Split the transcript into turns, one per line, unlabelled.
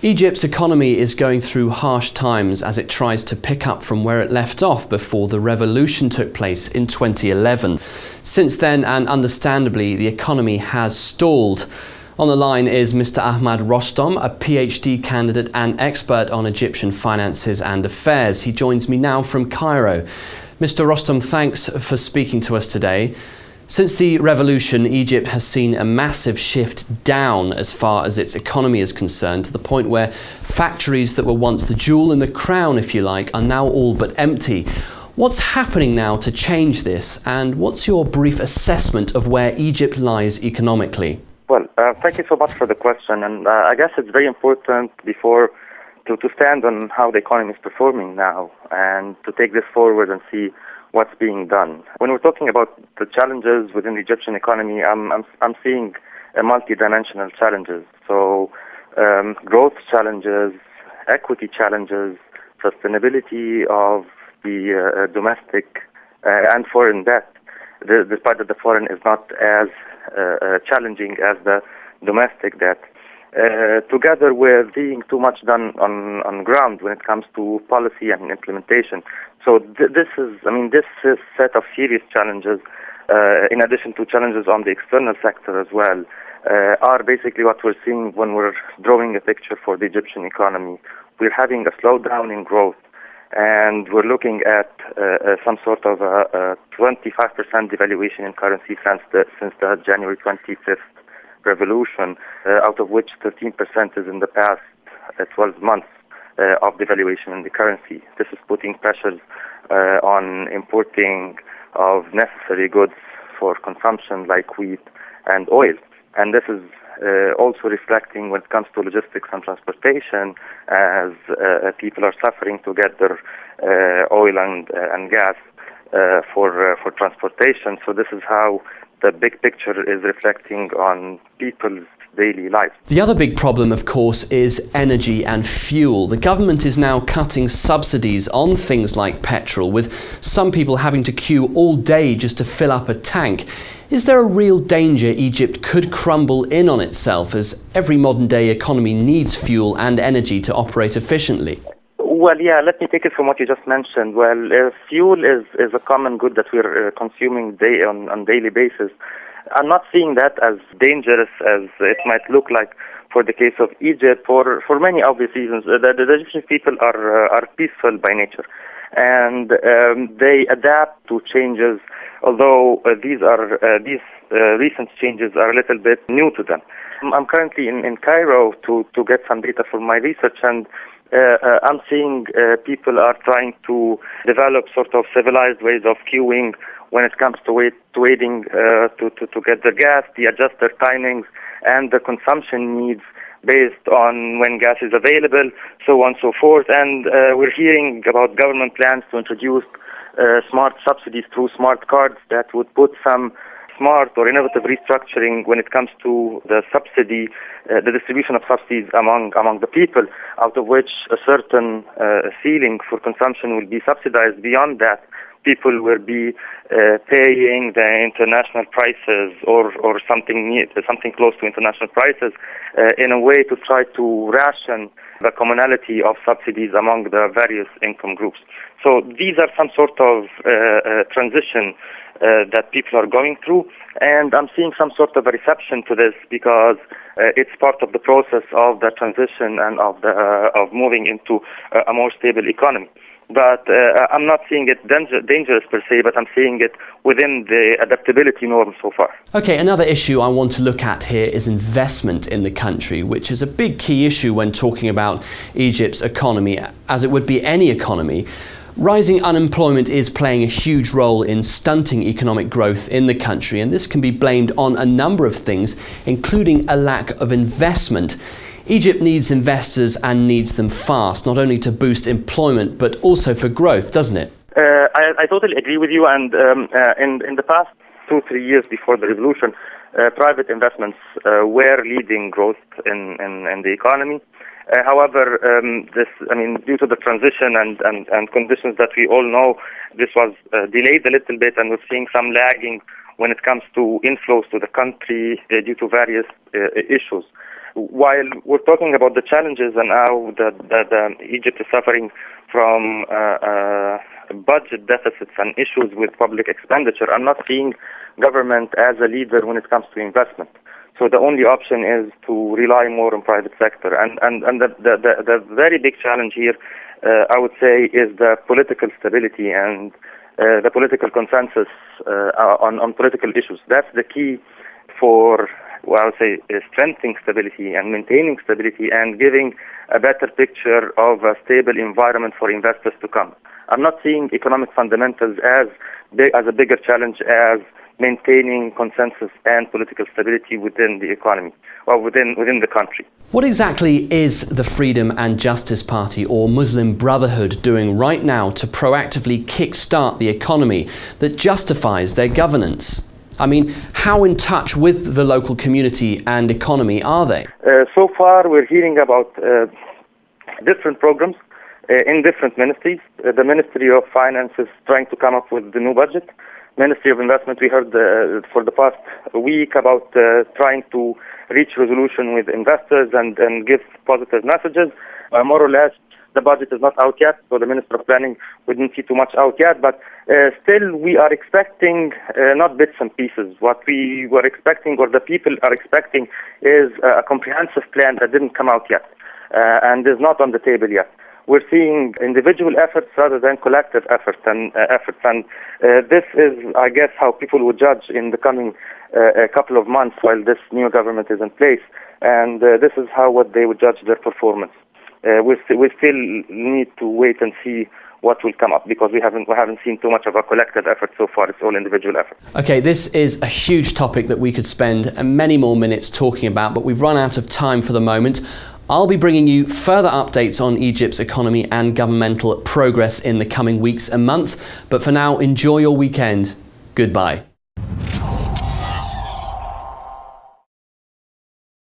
Egypt's economy is going through harsh times as it tries to pick up from where it left off before the revolution took place in 2011. Since then, and understandably, the economy has stalled. On the line is Mr. Ahmed Rostom, a PhD candidate and expert on Egyptian finances and affairs. He joins me now from Cairo. Mr. Rostom, thanks for speaking to us today. Since the revolution, Egypt has seen a massive shift down as far as its economy is concerned, to the point where factories that were once the jewel in the crown, if you like, are now all but empty. What's happening now to change this, and what's your brief assessment of where Egypt lies economically?
Well, thank you so much for the question, and I guess it's very important to stand on how the economy is performing now and to take this forward and see what's being done. When we're talking about the challenges within the Egyptian economy, I'm seeing multi-dimensional challenges. So growth challenges, equity challenges, sustainability of the domestic and foreign debt, despite that the foreign is not as challenging as the domestic debt. Together with being too much done on ground when it comes to policy and implementation. So this is a set of serious challenges, in addition to challenges on the external sector as well, are basically what we're seeing when we're drawing a picture for the Egyptian economy. We're having a slowdown in growth, and we're looking at some sort of a 25% devaluation in currency since the January 25th revolution, out of which 13% is in the past 12 months of devaluation in the currency. This is putting pressures on importing of necessary goods for consumption like wheat and oil. And this is also reflecting when it comes to logistics and transportation, as people are suffering to get their oil and gas for transportation. So this is how the big picture is reflecting on people's daily life.
The other big problem, of course, is energy and fuel. The government is now cutting subsidies on things like petrol, with some people having to queue all day just to fill up a tank. Is there a real danger Egypt could crumble in on itself, as every modern-day economy needs fuel and energy to operate efficiently?
Well, yeah, let me take it from what you just mentioned. Well, fuel is a common good that we're consuming on daily basis. I'm not seeing that as dangerous as it might look like for the case of Egypt, for many obvious reasons. The Egyptian people are peaceful by nature, and they adapt to changes, although these recent changes are a little bit new to them. I'm currently in Cairo to get some data for my research, and I'm seeing people are trying to develop sort of civilized ways of queuing when it comes to waiting to get their gas. They adjust their timings and the consumption needs based on when gas is available, so on and so forth. And we're hearing about government plans to introduce smart subsidies through smart cards that would put some smart or innovative restructuring when it comes to the subsidy, the distribution of subsidies among the people, out of which a certain ceiling for consumption will be subsidized. Beyond that, people will be paying the international prices or something close to international prices in a way to try to ration the commonality of subsidies among the various income groups. So these are some sort of transition that people are going through, and I'm seeing some sort of a reception to this because it's part of the process of the transition and of moving into a more stable economy. But I'm not seeing it dangerous per se, but I'm seeing it within the adaptability norm so far.
Okay, another issue I want to look at here is investment in the country, which is a big key issue when talking about Egypt's economy, as it would be any economy. Rising unemployment is playing a huge role in stunting economic growth in the country, and this can be blamed on a number of things, including a lack of investment. Egypt needs investors and needs them fast, not only to boost employment, but also for growth, doesn't it?
I totally agree with you, and in the past 2-3 years before the revolution, private investments were leading growth in the economy. However, due to the transition and conditions that we all know, this was delayed a little bit, and we're seeing some lagging when it comes to inflows to the country due to various issues. While we're talking about the challenges and how Egypt is suffering from budget deficits and issues with public expenditure, I'm not seeing government as a leader when it comes to investment. So the only option is to rely more on private sector. And the very big challenge here, I would say, is the political stability and the political consensus on political issues. That's the key for, well, I would say, strengthening stability and maintaining stability and giving a better picture of a stable environment for investors to come. I'm not seeing economic fundamentals as a bigger challenge as maintaining consensus and political stability within the economy or within the country.
What exactly is the Freedom and Justice Party or Muslim Brotherhood doing right now to proactively kickstart the economy that justifies their governance? I mean, how in touch with the local community and economy are they?
So far, we're hearing about different programs in different ministries. The Ministry of Finance is trying to come up with the new budget. Ministry of Investment, we heard for the past week about trying to reach resolution with investors and give positive messages. More or less, the budget is not out yet, so the Minister of Planning wouldn't see too much out yet, but still we are expecting not bits and pieces. What we were expecting, or the people are expecting, is a comprehensive plan that didn't come out yet and is not on the table yet. We're seeing individual efforts rather than collective efforts, and this is, I guess, how people will judge in the coming a couple of months while this new government is in place, and this is what they would judge their performance. We still need to wait and see what will come up, because we haven't seen too much of a collective effort so far. It's all individual effort.
Okay, this is a huge topic that we could spend many more minutes talking about, but we've run out of time for the moment. I'll be bringing you further updates on Egypt's economy and governmental progress in the coming weeks and months. But for now, enjoy your weekend. Goodbye.